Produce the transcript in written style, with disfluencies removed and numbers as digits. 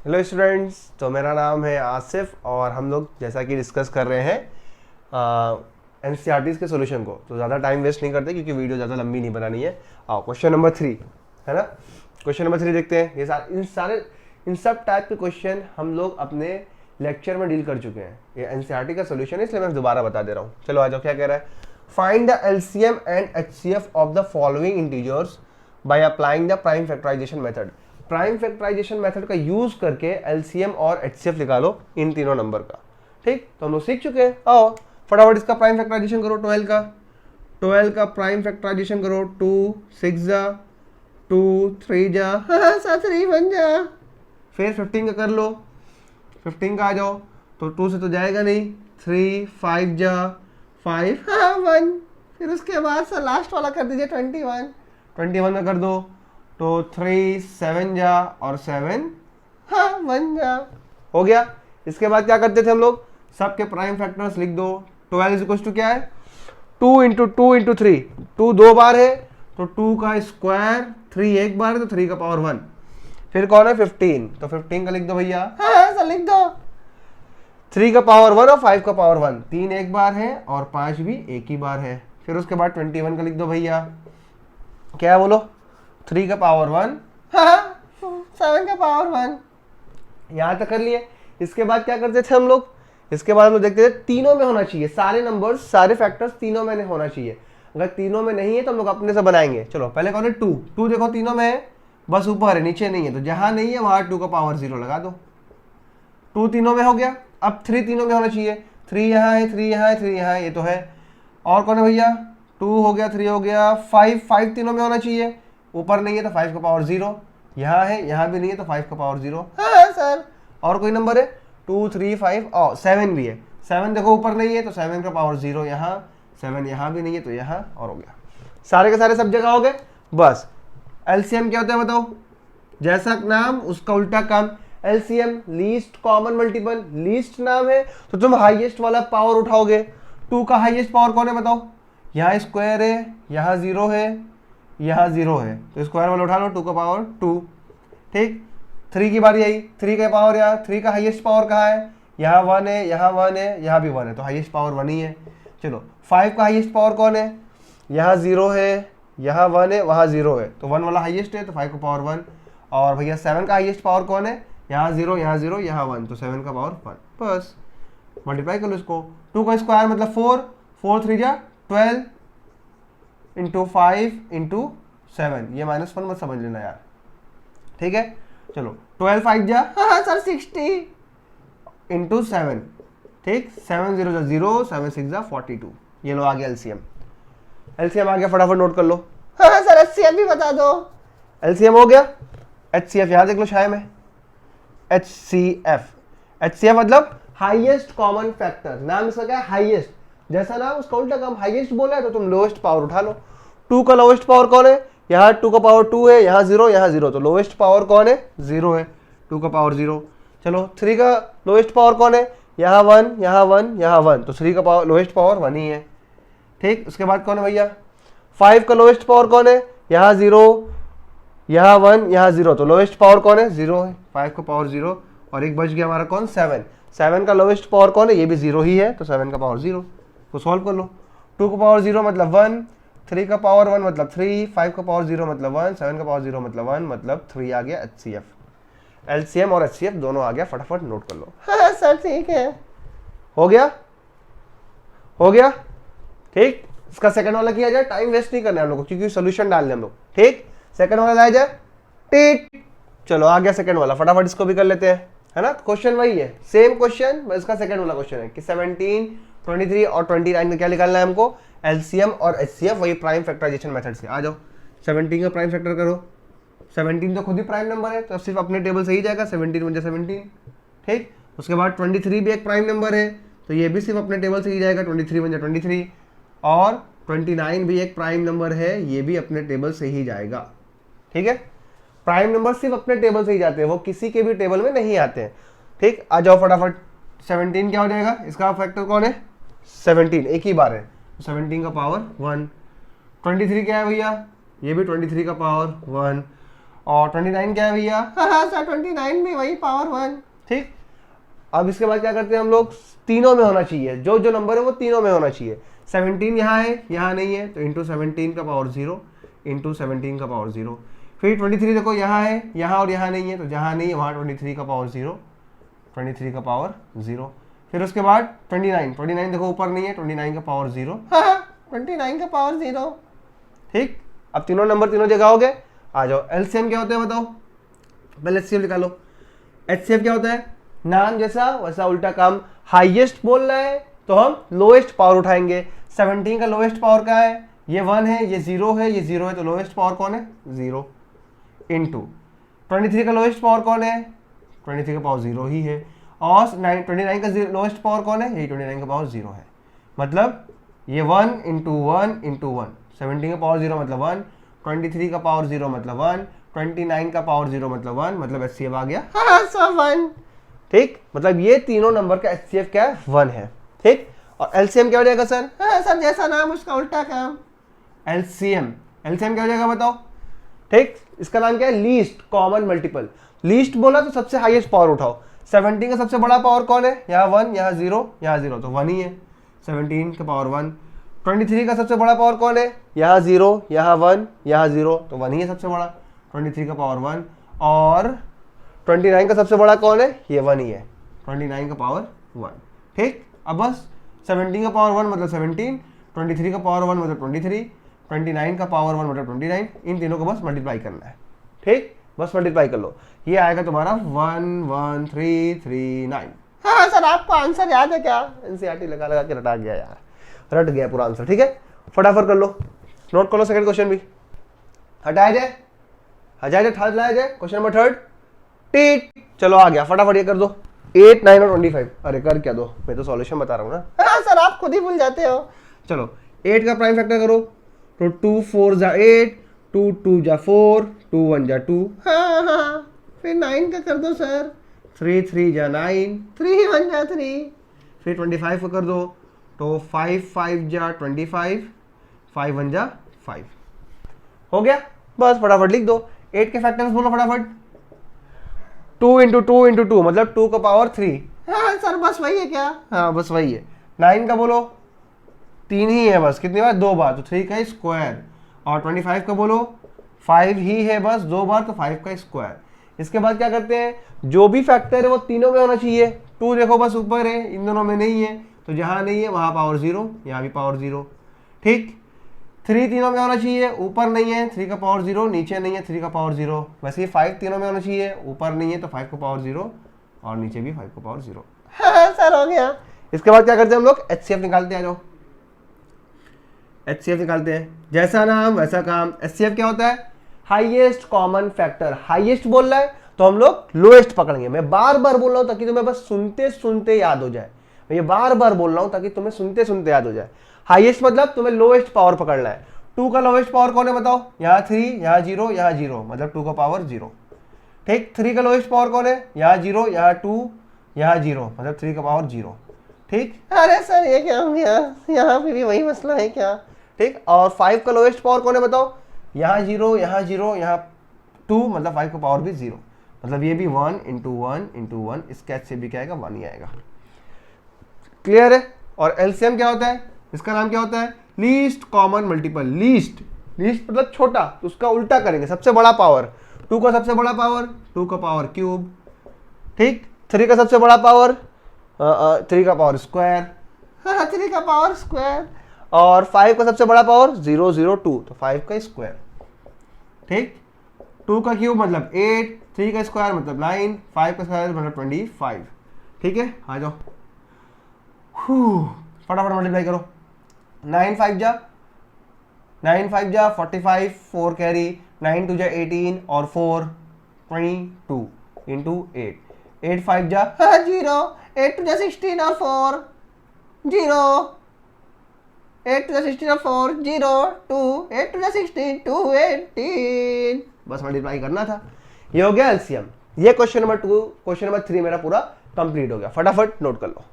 Hello students, तो मेरा नाम है आसिफ और हम लोग जैसा कि डिस्कस कर रहे हैं एनसीईआरटीज़ के सॉल्यूशन को। तो ज़्यादा टाइम वेस्ट नहीं करते क्योंकि वीडियो ज़्यादा लंबी नहीं बनानी है। आओ क्वेश्चन नंबर 3 है ना। क्वेश्चन नंबर 3 देखते हैं। ये इन सब टाइप के क्वेश्चन हम लोग अपने लेक्चर में डील कर चुके हैं। ये एनसीईआरटी का सॉल्यूशन है, इसलिए मैं दोबारा बता दे रहा हूँ। चलो आ जाओ, क्या कह रहा है। Find the LCM and HCF of the following integers by applying the prime factorization method. Prime factorization method का यूज करके एलसीएम और एचसीएफ निकालो इन तीनों नंबर का। ठीक, तो हम लोग सीख चुके हैं। आओ फटाफट इसका प्राइम फैक्टराइजेशन करो। 12 का प्राइम फैक्टराइजेशन करो। 2 6 जा, 2 3 जा, 3 बन जा। फिर 15 का कर लो। 15 का आ जाओ तो 2 से तो जाएगा नहीं। 3 5 जा, 5 1। फिर उसके बाद सर लास्ट वाला कर दीजिए 21 का कर दो तो 3 7 जा और 7 1 जा। हो गया। इसके बाद क्या करते थे हम लोग, सबके प्राइम फैक्टर्स लिख दो। 12 इज इक्वल टू क्या है, 2 इंटू 2 इंटू 3। 2 2 बार है तो 2 का स्क्वायर, 3 एक बार है तो 3 का पावर 1। फिर कौन है 15, तो 15 का लिख दो भैया। सर लिख दो। 3 का पावर 1 और 5 का पावर 1। 3 एक बार है और 5 भी एक ही बार है। फिर उसके बाद 21 का लिख दो भैया। क्या बोलो, 3 का पावर 1, 7 का पावर 1। यहां तक कर लिए। इसके बाद क्या करते थे हम लोग, इसके बाद हम लोग देखते थे तीनों में होना चाहिए। सारे नंबर्स, सारे फैक्टर्स तीनों में होना चाहिए। अगर तीनों में नहीं है तो हम लोग अपने से बनाएंगे। चलो पहले कौन है 2 देखो तीनों में है, बस ऊपर है नीचे नहीं है, तो जहां नहीं है वहां 2 का पावर 0 लगा दो। 2 तीनों में हो गया। अब 3 तीनों में होना चाहिए। 3 यहाँ है, 3 यहाँ है, 3 यहाँ है, ये तो है। और कौन है भैया, 2 हो गया, 3 हो गया, 5 तीनों में होना चाहिए। ऊपर नहीं है तो 5 का पावर 0। यहाँ है, यहाँ भी नहीं है तो 5 का पावर 0। हाँ सर। और कोई नंबर है 2 3 5 और 7 भी है। 7 देखो ऊपर नहीं है तो 7 का पावर 0 यहाँ, 7 यहाँ भी नहीं है तो यहाँ, और हो गया। सारे के सारे सब जगह हो गए। बस एलसीएम क्या होता है बताओ, जैसा नाम उसका उल्टा काम। LCM least common multiple. Least नाम है तो तुम हाईएस्ट वाला पावर उठाओगे। 2 का हाईएस्ट पावर कौन है बताओ, यहाँ स्क्वायर है, यहाँ 0 है, यहाँ 0 है, तो स्क्वायर वाला उठा लो, 2 का पावर 2। ठीक, 3 की बारी आई। 3 का पावर, यहाँ 3 का हाईएस्ट पावर कहाँ है, यहाँ 1 है, यहाँ 1 है, यहाँ भी 1 है, तो हाईएस्ट पावर 1 ही है। चलो 5 का हाईएस्ट पावर कौन है, यहाँ 0 है, यहाँ 1 है, वहाँ 0 है, तो 1 वाला हाईएस्ट है तो 5 का पावर 1। और भैया 7 का हाईएस्ट पावर कौन है, यहाँ 0, यहाँ 0, यहाँ 1, तो 7 का पावर 1। बस मल्टीप्लाई कर लो इसको। 2 का स्क्वायर मतलब 4, 4 3 जा 12 इंटू 5 इंटू 7, ये -1 मत समझ लेना यार, ठीक है। चलो 12 5 जा सर 60 इंटू 7, ठीक, 7 0 जा 0, 7 6 जा 42। ये लो आ गया एलसीएम। एलसीएम आ गया, फटाफट नोट कर लो। सर एचसीएफ भी बता दो। एलसीएम हो गया। एचसीएफ यहाँ देख लो छाया में, एचसीएफ मतलब हाईएस्ट कॉमन फैक्टर। नाम इसका क्या है, हाईएस्ट। जैसा नाम उसका उल्टा काम, हाईएस्ट बोला है तो तुम लोएस्ट पावर उठा लो। 2 का लोएस्ट पावर कौन है, यहाँ 2 का पावर 2 है, यहाँ 0, यहाँ 0, तो लोएस्ट पावर कौन है, 0 है, 2 का पावर 0। चलो 3 का लोएस्ट पावर कौन है, यहाँ 1, यहाँ 1, यहाँ 1, तो 3 का पावर लोएस्ट पावर 1 ही है। ठीक, उसके बाद कौन है भैया, 5 का लोएस्ट पावर कौन है, यहाँ 0, यहाँ 1, यहाँ 0, तो लोएस्ट पावर कौन है, 0 है, 5 का पावर 0। और एक बच गया हमारा कौन, 7 का लोएस्ट पावर कौन है, ये भी 0 ही है, तो 7 का पावर 0 को सॉल्व कर लो। 2 का पावर 0 मतलब 1, 3 का पावर 1 मतलब 3, 5 का पावर 0 मतलब 1, 7 का पावर 0 मतलब 1, मतलब 3 आ गया एचसीएफ। एलसीएम और एचसीएफ दोनों आ गया, फटाफट नोट कर लो। हाँ सर ठीक है, हो गया, हो गया। ठीक, इसका सेकंड वाला किया जाए, टाइम वेस्ट नहीं करना है हम लोग को क्योंकि सोल्यूशन डालने हम लोग। ठीक, सेकंड वाला लाया जाए। ठीक, चलो आ गया सेकंड वाला, फटाफट इसको भी कर लेते हैं, है ना। क्वेश्चन वही है, सेम क्वेश्चन, बस इसका सेकंड वाला क्वेश्चन है कि 17, 23 और 29 में क्या निकालना है हमको, एलसीएम और एचसीएफ, वही प्राइम फैक्टराइजेशन मेथड से। आ जाओ 17 का प्राइम फैक्टर करो। 17 तो खुद ही प्राइम नंबर है तो सिर्फ अपने टेबल से ही जाएगा, 17 बन जाए 17। ठीक, उसके बाद 23 भी एक प्राइम नंबर है तो ये भी सिर्फ अपने टेबल से ही जाएगा, 23 बन जाए 23। और 29 भी एक प्राइम नंबर है, ये भी अपने टेबल से ही जाएगा। ठीक है, प्राइम नंबर सिर्फ अपने टेबल से ही जाते हैं, वो किसी के भी टेबल में नहीं आते हैं। ठीक, आ जाओ फटाफट। 17 क्या हो जाएगा, इसका फैक्टर कौन है, 17, एक ही बार है, 17 का पावर 1। 23 क्या है भैया, ये भी 23 का पावर 1। और 29 क्या है भैया? हाँ सर 29 में वही पावर 1। ठीक, अब इसके बाद क्या करते हैं हम लोग, तीनों में होना चाहिए, जो जो नंबर है वो तीनों में होना चाहिए। 17 यहाँ है, यहाँ नहीं है, तो इंटू 17 का पावर 0, इंटू 17 का पावर 0। फिर 23 देखो यहाँ है, यहाँ और यहाँ नहीं है, तो जहाँ नहीं है वहाँ 23 का पावर 0, 23 का पावर 0। फिर उसके बाद 29 देखो ऊपर नहीं है, 29 का पावर 0, 29 का पावर 0। ठीक, अब तीनों नंबर तीनों जगह हो गए। आ जाओ, एलसीएम क्या होता है बताओ, पहले एचसीएफ निकालो। एचसीएफ क्या होता है? नाम जैसा वैसा उल्टा काम। हाईएस्ट बोल रहा है तो हम लोएस्ट पावर उठाएंगे। 17 का लोएस्ट पावर क्या है? ये 1 है, ये 0 है, ये 0 है, तो लोएस्ट पावर कौन है? 0 इंटू 23 का लोएस्ट पावर कौन है? 23 का पावर 0 ही है। और 29 का लोएस्ट पावर कौन है? यही 29 का पावर 0 है। मतलब ये 1 इंटू 1 इंटू 1, 17 का पावर 0 मतलब 1, 23 का पावर 0 मतलब 1, 29 का पावर 0 मतलब 1, मतलब एचसीएफ आ गया सब 1। ठीक, मतलब ये तीनों नंबर का एचसीएफ क्या है? 1 है। ठीक, और एलसीएम क्या हो जाएगा सर? सर जैसा नाम उसका उल्टा काम। एलसीएम क्या हो जाएगा बताओ? ठीक, इसका नाम क्या है? Least common multiple. लीस्ट बोला तो सबसे हाईएस्ट पावर उठाओ। 17 का सबसे बड़ा पावर कौन है? यहाँ 1, यहाँ 0, यहाँ 0, तो 1 ही है, 17 का पावर 1। 23 का सबसे बड़ा पावर कौन है? यहाँ 0, यहाँ 1, यहाँ 0, तो 1 ही है सबसे बड़ा, 23 का पावर 1। और 29 का सबसे बड़ा कौन है? ये 1 ही है, 29 का पावर 1। ठीक, अब बस 17 का पावर 1 मतलब 17, 23 का पावर 1 मतलब 23, 29 का पावर 1 मतलब 29, इन तीनों को बस मल्टीप्लाई करना है। ठीक, बस मल्टीप्लाई कर लो, ये आएगा तुम्हारा 11339। हाँ सर आपको आंसर याद है क्या? एनसीईआरटी लगा लगा के रटा गया यार, रट गया पूरा आंसर। ठीक है, फटाफट कर लो, नोट कर लो। सेकंड क्वेश्चन भी हटाया जाए, थर्ड लाया जाए, क्वेश्चन नंबर 3 टीट। चलो आ गया, फटाफट ये कर दो। 8, 9 और 25। अरे कर क्या दो, मैं तो सॉल्यूशन बता रहा हूँ ना। हाँ सर आप खुद ही भूल जाते हो। चलो 8 का प्राइम फैक्टर करो, तो 2 4 जा 8, 2 2 जा 4, 2 1 जा 2। हाँ, फिर 9 का कर दो सर, 3 3 जा 9, 3 1 जा 3। फिर 25 का कर दो, तो 5 5 जा 25, 5 1 जा 5। हो गया, बस फटाफट लिख दो। 8 के फैक्टर्स बोलो फटाफट। 2 इंटू 2 इंटू 2 मतलब 2 का पावर 3। हाँ सर बस वही है क्या? हाँ बस वही है। 9 का बोलो, 3 ही है बस, कितनी बार? 2 बार, तो 3 का स्क्वायर। और 25 का बोलो, 5 ही है बस, 2 बार, तो 5 का स्क्वायर। इसके बाद क्या करते हैं, जो भी फैक्टर है वो तीनों में होना चाहिए। 2 देखो बस ऊपर है, इन दोनों में नहीं है, तो जहां नहीं है वहां पावर 0, यहाँ भी पावर 0। ठीक, 3 तीनों में होना चाहिए, ऊपर नहीं है 3 का पावर 0, नीचे नहीं है 3 का पावर 0। वैसे ही 5 तीनों में होना चाहिए, ऊपर नहीं है तो 5 का पावर 0, और नीचे भी 5 का पावर 0। हाँ सर हो गया। इसके बाद क्या करते हैं हम लोग? एचसीएफ निकालते हैं। आ जाओ, एचसीएफ निकालते हैं। जैसा नाम वैसा काम। एचसीएफ क्या होता है? Highest common factor. हाईएस्ट बोल रहा है तो हम लोग लोएस्ट पकड़ेंगे। मैं बार बार बोल रहा हूं ताकि तुम्हें बस सुनते सुनते याद हो जाए। मैं ये बार बार बोल रहा हूं ताकि तुम्हें सुनते सुनते याद हो जाए। हाईएस्ट मतलब तुम्हें लोएस्ट पावर पकड़ना है। 2 का लोएस्ट पावर कौन है बताओ? यहाँ 3, यहाँ 0, यहाँ 0, मतलब 2 का पावर 0। ठीक, 3 का लोएस्ट पावर कौन है? यहाँ 0, यहाँ 2, यहाँ 0, मतलब 3 का पावर 0। ठीक, अरे सर ये क्या हो गया? यहाँ पे भी वही मसला है क्या? ठीक, और 5 का लोएस्ट पावर कौन है बताओ? यहाँ 0, यहाँ 0, यहाँ 2, मतलब 5 का पावर भी 0, मतलब ये भी 1 इंटू 1 इंटू 1, इसका एच से भी क्या आएगा? 1 ही आएगा। क्लियर है? और एलसीएम क्या होता है? इसका नाम क्या होता है? Least common multiple. लीस्ट मतलब छोटा, तो उसका उल्टा करेंगे, सबसे बड़ा पावर। 2 का सबसे बड़ा पावर 2 का पावर क्यूब। ठीक, 3 का सबसे बड़ा पावर 3 का पावर स्क्वायर। 3 का पावर स्क्वायर। और 5 का सबसे बड़ा पावर 0 0 2, तो 5 का स्क्वायर। ठीक, 2 का क्यूब मतलब 8, 3 का स्क्वायर मतलब 9, 5 का स्क्वायर मतलब 25। ठीक है, आ जाओ फटाफट मल्टीप्लाई करो। 9 5 जा 45, 4 कैरी, 9 2 जा 18 और 4 22 इंटू 8, 8 5 जा 0, 8 2 जा 16 और 4 0, 8 2 जा 16 और 4 0 2, 8 2 जा 16 2 18। बस मल्टीप्लाई करना था। ये हो गया एलसीएम। ये क्वेश्चन नंबर 2, क्वेश्चन नंबर 3 मेरा पूरा कंप्लीट हो गया। फटाफट नोट कर लो।